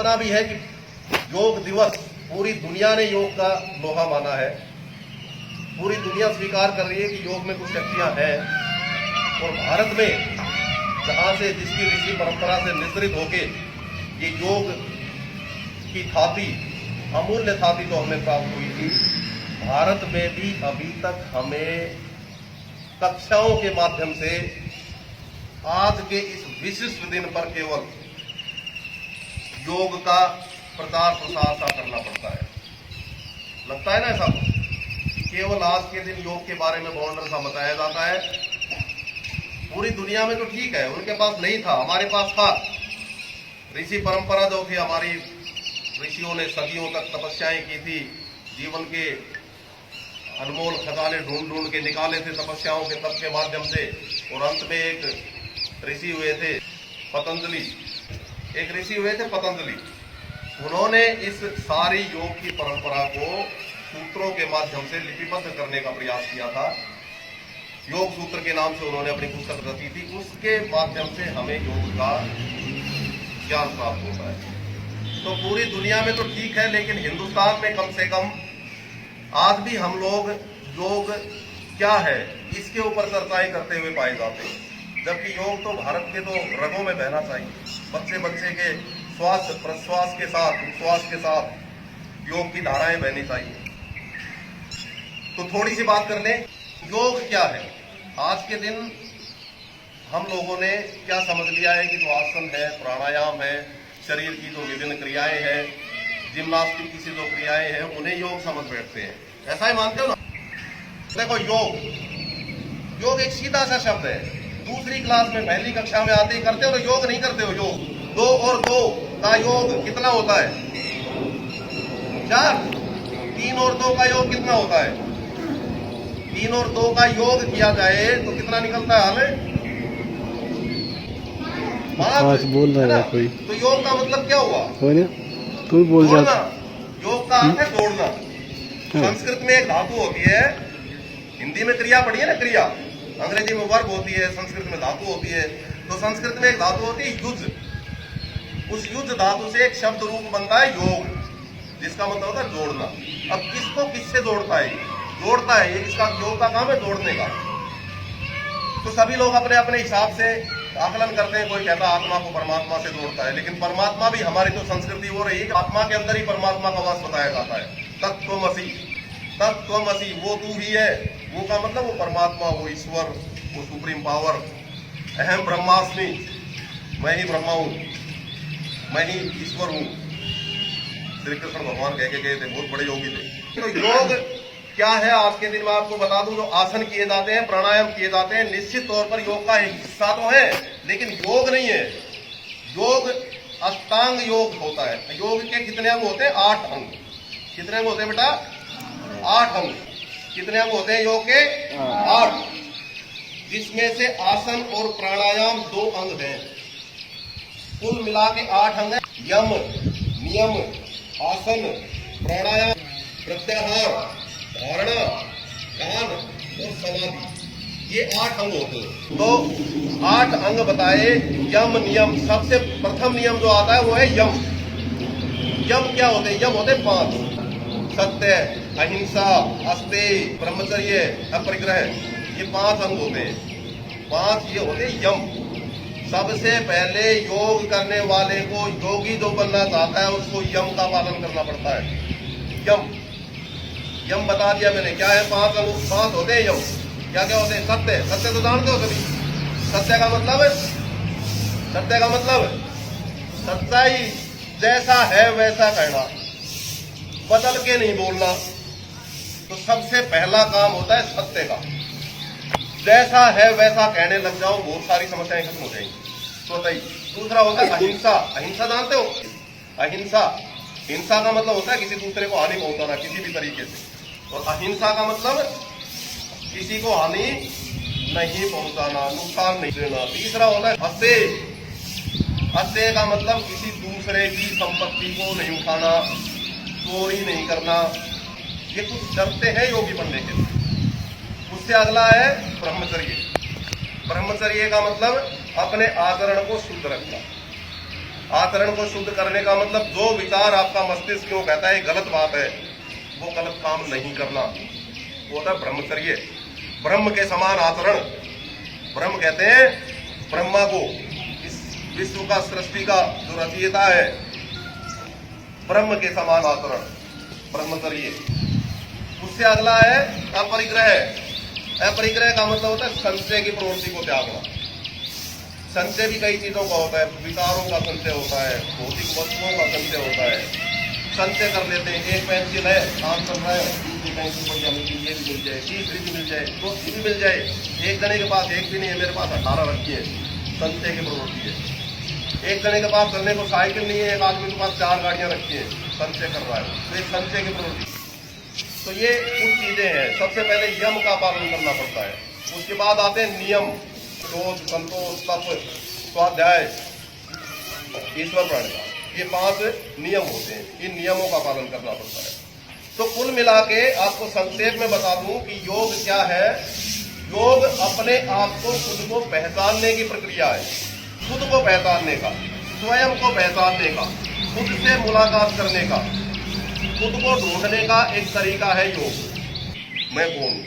कल्पना भी है कि योग दिवस पूरी दुनिया ने योग का लोहा माना है। पूरी दुनिया स्वीकार कर रही है कि योग में कुछ शक्तियां हैं, और भारत में जहां से जिसकी ऋषि परंपरा से निश्रित होके ये योग की थाती, अमूल्य थाती जो हमें प्राप्त हुई थी, भारत में भी अभी तक हमें कक्षाओं के माध्यम से आज के इस विशिष्ट दिन पर केवल योग का प्रचार प्रसार सा करना पड़ता है। लगता है ना ऐसा कि केवल आज के दिन योग के बारे में बहुत सा बताया जाता है। पूरी दुनिया में तो ठीक है, उनके पास नहीं था, हमारे पास था। ऋषि परंपरा जो थी हमारी, ऋषियों ने सदियों तक तपस्याएं की थी, जीवन के अनमोल खजाने ढूंढ ढूंढ के निकाले थे तपस्याओं के तप के माध्यम से। और अंत में एक ऋषि हुए थे पतंजलि, उन्होंने इस सारी योग की परंपरा को सूत्रों के माध्यम से लिपिबद्ध करने का प्रयास किया था। योग सूत्र के नाम से उन्होंने अपनी पुस्तक रची थी, उसके माध्यम से हमें योग का ज्ञान प्राप्त होता है। तो पूरी दुनिया में तो ठीक है, लेकिन हिंदुस्तान में कम से कम आज भी हम लोग योग क्या है इसके ऊपर चर्चाएं करते हुए पाए जाते हैं। जबकि योग तो भारत के तो रगों में बहना चाहिए। बच्चे बच्चे के श्वास प्रश्वास के साथ, उच्छ्वास के साथ योग की धाराएं बहनी चाहिए। तो थोड़ी सी बात कर लें, योग क्या है। आज के दिन हम लोगों ने क्या समझ लिया है कि जो आसन है, प्राणायाम है, शरीर की जो विभिन्न क्रियाएं हैं, जिम्नास्टिक की जो क्रियाएं हैं, उन्हें योग समझ बैठते हैं। ऐसा ही मानते हो ना। देखो, योग एक सीधा सा शब्द है। दूसरी क्लास में, पहली कक्षा में आते ही करते हो तो योग नहीं करते हो। योग 2 और 2 का योग कितना होता है? 4। 3 और 2 का योग कितना होता है? 3 और 2 का योग किया जाए तो कितना निकलता है हमें? 5 बोल रहा है कोई। तो योग का मतलब क्या हुआ? कोई नहीं, तू बोल जा। योग का अर्थ है दौड़ना। संस्कृत में एक धातु होती है, हिंदी में क्रिया पढ़ी है ना, क्रिया। अंग्रेजी में वर्ब होती है, संस्कृत में धातु होती है। तो संस्कृत में एक धातु होती है युज। उस युज धातु से एक शब्द रूप बनता है योग, जिसका मतलब होता है जोड़ना। अब किसको किससे जोड़ता है? जोड़ता है, ये इसका योग का काम है, जोड़ने का। तो सभी लोग अपने अपने हिसाब से आकलन करते हैं। कोई कहता है आत्मा को परमात्मा से जोड़ता है, लेकिन परमात्मा भी, हमारी तो संस्कृति वो रही है कि आत्मा के अंदर ही परमात्मा का वास बताया जाता है। तत्त्वमसि, तत्त्वमसि, वो तू ही है। वो का मतलब वो परमात्मा, वो ईश्वर, वो सुप्रीम पावर। अहम ब्रह्मास्मि, मैं ही ब्रह्मा हूं, मैं ही ईश्वर हूं। श्री कृष्ण भगवान कह के गए थे, बहुत बड़े योगी थे। तो योग क्या है आज के दिन में आपको बता दूं। जो आसन किए जाते हैं, प्राणायाम किए जाते हैं, निश्चित तौर पर योग का एक हिस्सा तो है, लेकिन योग नहीं है। योग अष्टांग योग होता है। योग के कितने अंग होते हैं? 8 अंग। कितने अंग होते हैं बेटा? 8 अंग। कितने अंग होते हैं योग के? 8। जिसमें से आसन और प्राणायाम 2 अंग हैं। कुल मिला के 8 अंग हैं। यम, नियम, आसन, प्राणायाम, प्रत्याहार, धारणा, ध्यान और समाधि, ये 8 अंग होते हैं। तो 8 अंग बताए। यम, नियम, सबसे प्रथम नियम जो आता है वो है यम। यम क्या होते हैं? यम होते 5। सत्य, अहिंसा, अस्तेय, ब्रह्मचर्य, अपरिग्रह, ये 5 अंग होते हैं। 5 ये होते हैं यम। सबसे पहले योग करने वाले को, योगी जो बनना चाहता है, उसको यम का पालन करना पड़ता है। यम बता दिया मैंने, क्या है? 5 अंग, 5 होते हैं यम। क्या क्या होते हैं? सत्य, सत्य तो जानते हो सभी। सत्य का मतलब, सत्य का मतलब सच्चाई, जैसा है वैसा कहना, बदल के नहीं बोलना। तो सबसे पहला काम होता है सत्य का। जैसा है वैसा कहने लग जाओ, बहुत सारी समस्याएं खत्म हो जाएंगी। तो दूसरा होता है अहिंसा। अहिंसा जानते हो? अहिंसा, हिंसा का मतलब होता है किसी दूसरे को हानि पहुंचाना किसी भी तरीके से। और अहिंसा का मतलब किसी को हानि नहीं पहुंचाना, नुकसान नहीं देना। तीसरा होता है अस्तेय। अस्तेय का मतलब किसी दूसरे की संपत्ति को नहीं उठाना, चोरी नहीं करना। ये कुछ शर्तें हैं योगी बनने के लिए। उससे अगला है ब्रह्मचर्य। ब्रह्मचर्य का मतलब अपने आचरण को शुद्ध रखना। आचरण को शुद्ध करने का मतलब जो विचार आपका मस्तिष्क क्यों कहता है गलत बात है, वो गलत काम नहीं करना, वो होता है ब्रह्मचर्य। ब्रह्म के समान आचरण। ब्रह्म कहते हैं ब्रह्मा को, इस विश्व का सृष्टि का जो रचयिता है, ब्रह्म के समान आचरण ब्रह्मचर्य। उससे अगला है अपरिग्रह। अपरिग्रह का मतलब होता है संशय की प्रवृत्ति को त्यागना। संशय भी कई चीजों का होता है, विकारों का संशय होता है, भौतिक वस्तुओं का संशय होता है। संशय कर लेते हैं, एक पेंसिल है, काम चल रहा है, दूसरी पेंसिल बढ़िया मिलती, ये भी मिल जाए, तीसरी भी मिल जाए, चौथी भी मिल जाए। एक जने के पास एक भी नहीं है, मेरे पास 18 रखी है। संशय की प्रवृत्ति है। एक जने के पास चलने को साइकिल नहीं है, एक आदमी के पास 4 गाड़ियां रखी है, संशय कर रहा है, तो एक संशय की प्रवृत्ति। तो ये कुछ चीजें हैं। सबसे पहले यम का पालन करना पड़ता है, उसके बाद आते हैं नियम, क्रोध, संतोष, तप, स्वाध्याय, ईश्वर प्रणिधान। ये 5 नियम होते हैं, इन नियमों का पालन करना पड़ता है। तो कुल मिला के आपको संक्षेप में बता दूं कि योग क्या है। योग अपने आप को, खुद को पहचानने की प्रक्रिया है। खुद को पहचानने का, स्वयं को पहचानने का, खुद से मुलाकात करने का, खुद को ढूंढने का एक तरीका है योग। मैं कौन हूं,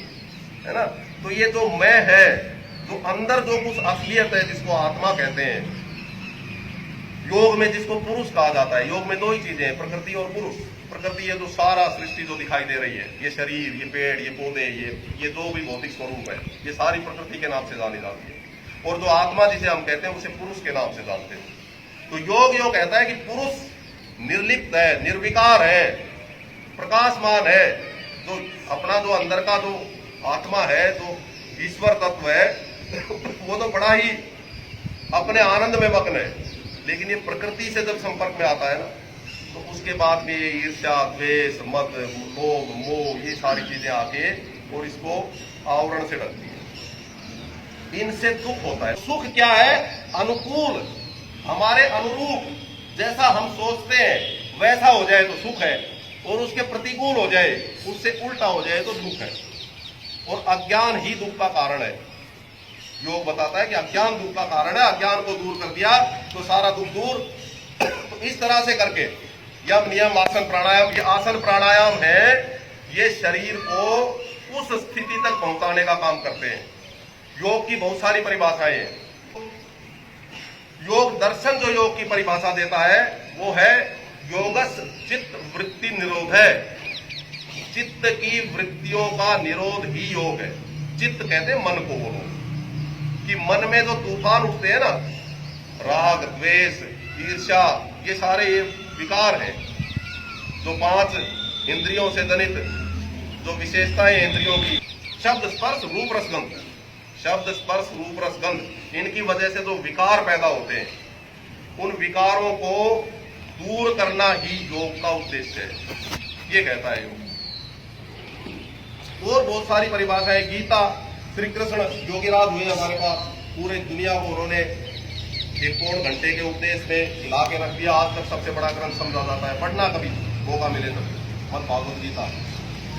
है ना। तो ये जो मैं है, जो अंदर जो कुछ असलियत है, जिसको आत्मा कहते हैं, योग में जिसको पुरुष कहा जाता है। योग में 2 ही चीजें हैं, प्रकृति और पुरुष। प्रकृति है जो सारा सृष्टि जो दिखाई दे रही है, ये शरीर, ये पेड़, ये पौधे, ये जो भी भौतिक स्वरूप है, ये सारी प्रकृति के नाम से जानी जाती है। और जो आत्मा जिसे हम कहते हैं, उसे पुरुष के नाम से जानते हैं। तो योग योग कहता है कि पुरुष निर्लिप्त है, निर्विकार है, प्रकाशमान है। जो अपना जो अंदर का जो आत्मा है, जो ईश्वर तत्व है, वो तो बड़ा ही अपने आनंद में मग्न है। लेकिन ये प्रकृति से जब संपर्क में आता है ना, तो उसके बाद में ये ईर्ष्या, द्वेष, मद, लोभ, मोह, ये सारी चीजें आके और इसको आवरण से ढकती है। इनसे दुख होता है। सुख क्या है? अनुकूल, हमारे अनुरूप, जैसा हम सोचते हैं वैसा हो जाए तो सुख है, और उसके प्रतिकूल हो जाए, उससे उल्टा हो जाए तो दुख है। और अज्ञान ही दुख का कारण है। योग बताता है कि अज्ञान दुख का कारण है। अज्ञान को दूर कर दिया तो सारा दुख दूर। तो इस तरह से करके यम, नियम, आसन, प्राणायाम, ये आसन प्राणायाम है, ये शरीर को उस स्थिति तक पहुंचाने का काम करते हैं। योग की बहुत सारी परिभाषाएं हैं। योग दर्शन जो योग की परिभाषा देता है वो है योगस चित्त वृत्ति निरोध है। चित्त की वृत्तियों का निरोध ही योग है। चित्त कहते हैं मन को। बोलो कि मन में जो तूफान उठते हैं ना, राग, द्वेष, ईर्ष्या, ये सारे ये विकार हैं। जो 5 इंद्रियों से जनित जो विशेषताएं इंद्रियों की, शब्द, स्पर्श, रूप, रसगंध, शब्द, स्पर्श, रूप, रसगंध, इनकी वजह से जो विकार पैदा होते हैं, उन विकारों को दूर करना ही योग का उद्देश्य है, ये कहता है योग। और बहुत सारी परिभाषाएं, गीता, श्री कृष्ण योगीराज हुए हमारे पास, पूरे दुनिया को उन्होंने 1 घंटे के उपदेश में ला के रख दिया। आज तक सबसे बड़ा ग्रंथ समझा जाता है। पढ़ना कभी मौका मिले तब, मत भागवत गीता।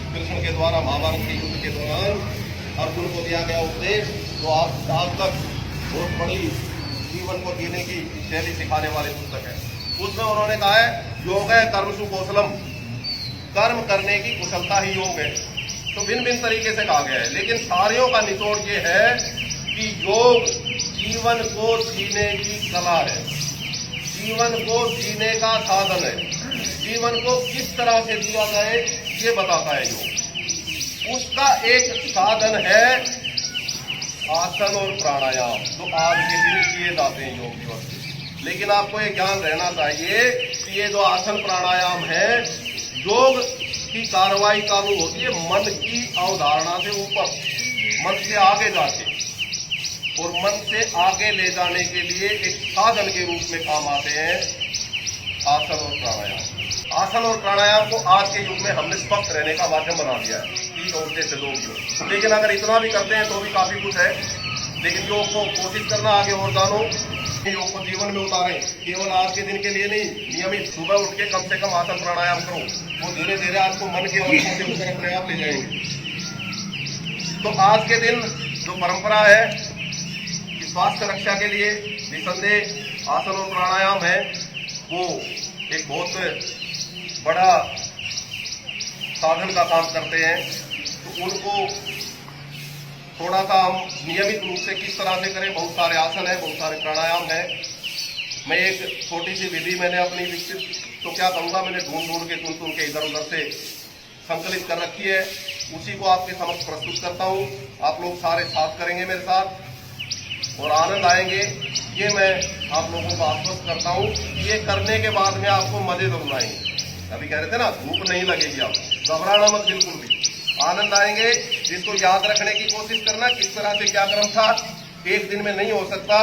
कृष्ण के द्वारा महाभारत के युद्ध के दौरान अर्जुन को दिया गया उपदेश, जो आज तक बहुत बड़ी जीवन को जीने की शैली सिखाने वाली पुस्तक है। उसमें उन्होंने कहा है योग है कर्मसु कौशलम, कर्म करने की कुशलता ही योग है। तो भिन्न भिन्न तरीके से कहा गया है, लेकिन सारियों का निचोड़ ये है कि योग जीवन को जीने की कला है, जीवन को जीने का साधन है। जीवन को किस तरह से जिया जाए ये बताता है योग। उसका एक साधन है आसन और प्राणायाम, जो आज के दिन किए जाते हैं योग दिवस। लेकिन आपको ये ज्ञान रहना चाहिए कि ये जो आसन प्राणायाम है, योग की कार्रवाई चालू होती है मन की अवधारणा से ऊपर, मन से आगे जाके, और मन से आगे ले जाने के लिए एक साधन के रूप में काम आते हैं आसन और प्राणायाम। आसन और प्राणायाम को आज के युग में हमने स्वस्थ रहने का माध्यम बना दिया है, 3 घंटे से 2 योग। लेकिन अगर इतना भी करते हैं तो भी काफी कुछ है। लेकिन योग को कोशिश करना आगे और जानो, योग को जीवन में उतारें। केवल आज के दिन के लिए नहीं, नियमित सुबह उठ के कम से कम आसन प्राणायाम करो, वो धीरे धीरे आपको मन के अवस्था से ऊपर अपने आप ले जाएंगे। तो आज के दिन जो परंपरा है कि स्वास्थ्य रक्षा के लिए निसंदेह आसन और प्राणायाम है, वो एक बहुत बड़ा साधन का काम करते हैं, तो उनको थोड़ा सा हम नियमित रूप से किस तरह से करें। बहुत सारे आसन है, बहुत सारे प्राणायाम है। मैं एक छोटी सी विधि मैंने अपनी विकसित, तो क्या कहूँगा, मैंने ढूंढ के सुन के इधर उधर से संकलित कर रखी है, उसी को आपके समक्ष प्रस्तुत करता हूँ। आप लोग सारे साथ करेंगे मेरे साथ और आनंद आएंगे, ये मैं आप लोगों को आश्वस्त करता हूँ। ये करने के बाद में आपको मजे जरूर आएंगे। अभी कह रहे थे ना, धूप नहीं लगेगी, आप घबराना मत बिल्कुल भी, आनंद आएंगे। जिसको याद रखने की कोशिश करना किस तरह से क्या क्रम था, एक दिन में नहीं हो सकता,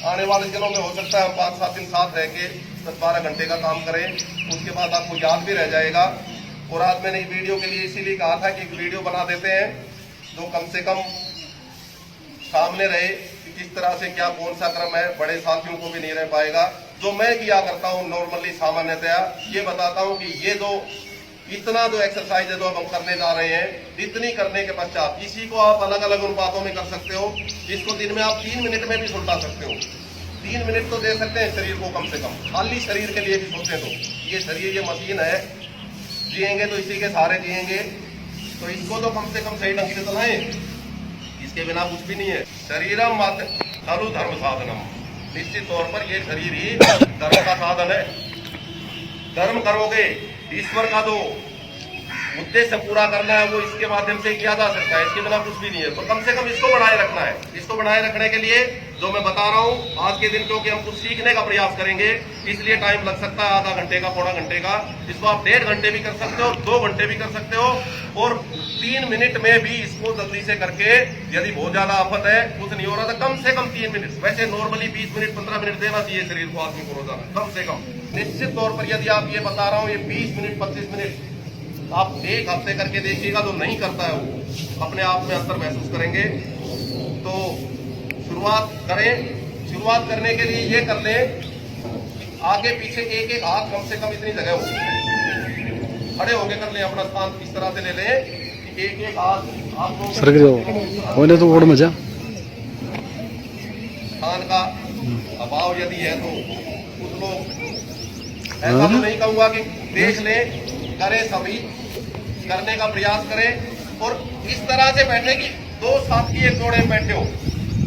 आने वाले दिनों में हो सकता है हम 5-7 दिन साथ रह के 10-12 घंटे का काम करें, उसके बाद आपको याद भी रह जाएगा। और आज मैंने इस वीडियो के लिए इसीलिए कहा था कि एक वीडियो बना देते हैं जो कम से कम सामने रहे कि किस तरह से क्या कौन सा क्रम है, बड़े साथियों को भी नहीं रह पाएगा। जो मैं किया करता हूँ नॉर्मली सामान्यतया ये बताता हूँ कि ये जो इतना जो एक्सरसाइज है जो हम करने जा रहे हैं, इतनी करने के पश्चात इसी को आप अलग अलग अनुपातों में कर सकते हो। इसको दिन में आप 3 मिनट में भी सुलटा सकते हो। 3 मिनट तो दे सकते हैं शरीर को कम से कम, खाली शरीर के लिए भी सोचें तो ये शरीर ये मशीन है, जिएंगे तो इसी के सहारे जिएंगे, तो इसको तो कम से कम सही ढंग से चलाएं, इसके बिना कुछ भी नहीं है। शरीरम मत खलु धर्म साधनम, निश्चित तौर पर ये शरीर ही धर्म का साधन है। धर्म करोगे, ईश्वर का जो उद्देश्य पूरा करना है वो इसके माध्यम से किया जा सकता है, इसके बिना कुछ भी नहीं है। तो कम से कम इसको बनाए रखना है। इसको बनाए रखने के लिए जो मैं बता रहा हूँ आज के दिन, क्योंकि हम कुछ सीखने का प्रयास करेंगे इसलिए टाइम लग सकता है, आधा घंटे का, पौना घंटे का। इसको आप 1.5 घंटे भी कर सकते हो, 2 घंटे भी कर सकते हो, और 3 मिनट में भी इसको जल्दी से करके, यदि बहुत ज्यादा आफत है, कुछ नहीं हो रहा तो कम से कम 3 मिनट, वैसे नॉर्मली 20 मिनट 15 मिनट देना चाहिए शरीर को, आदमी को रोजाना कम से कम। निश्चित तौर पर यदि आप ये बता रहा हूँ ये 20 मिनट 25 मिनट आप 1 हफ्ते करके देखिएगा, जो नहीं करता है वो अपने आप में अंतर महसूस करेंगे। तो शुरुआत करें। शुरुआत करने के लिए ये कर लें, आगे पीछे एक एक हाथ कम से कम इतनी जगह हो, खड़े होके कर लें, अपना स्थान इस तरह से ले लें कि एक एक हाथ आप लोग तो और मजा स्थान का अभाव यदि है तो कुछ लोग, ऐसा तो नहीं कहूंगा कि देख लें, करें, सभी करने का प्रयास करें। और इस तरह से बैठे कि 2 साथी एक जोड़े में बैठे हो,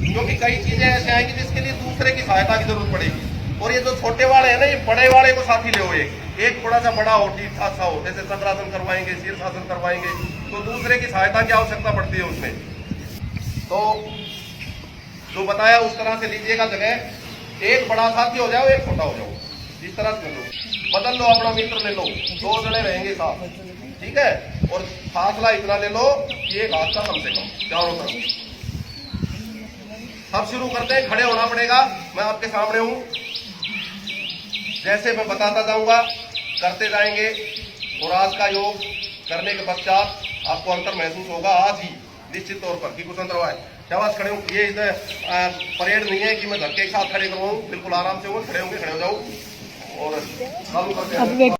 क्योंकि कई चीजें ऐसे आएंगी जिसके लिए दूसरे की सहायता की जरूरत पड़ेगी। और ये जो छोटे वाले हैं ना, ये बड़े वाले को साथी ले हो, एक थोड़ा सा बड़ा हो, ठीक ठाक सा हो, जैसे चक्रासन करवाएंगे, शीर्षासन करवाएंगे, तो दूसरे की सहायता की आवश्यकता पड़ती है उसमें। तो जो बताया उस तरह से लीजिएगा जगह, एक बड़ा साथी हो जाओ, एक छोटा हो जाओ, इस तरह से लो, बदल लो, अपना मित्र ले लो, 2 जने रहेंगे साथ, ठीक है। और फासला इतना ले लो कि एक हाथ का कम से कम चारों तरफ। सब शुरू करते हैं, खड़े होना पड़ेगा, मैं आपके सामने हूं, जैसे मैं बताता जाऊंगा करते जाएंगे। और आज का योग करने के पश्चात आपको अंतर महसूस होगा आज ही, निश्चित तौर पर, कि कुछ अंतर हुआ है। शाबाश, खड़े हूँ। ये परेड नहीं है कि मैं धक्के के साथ खड़े करवाऊँ, बिल्कुल आराम से हो, खड़े होंगे, खड़े हो जाओ और चालू करते हैं।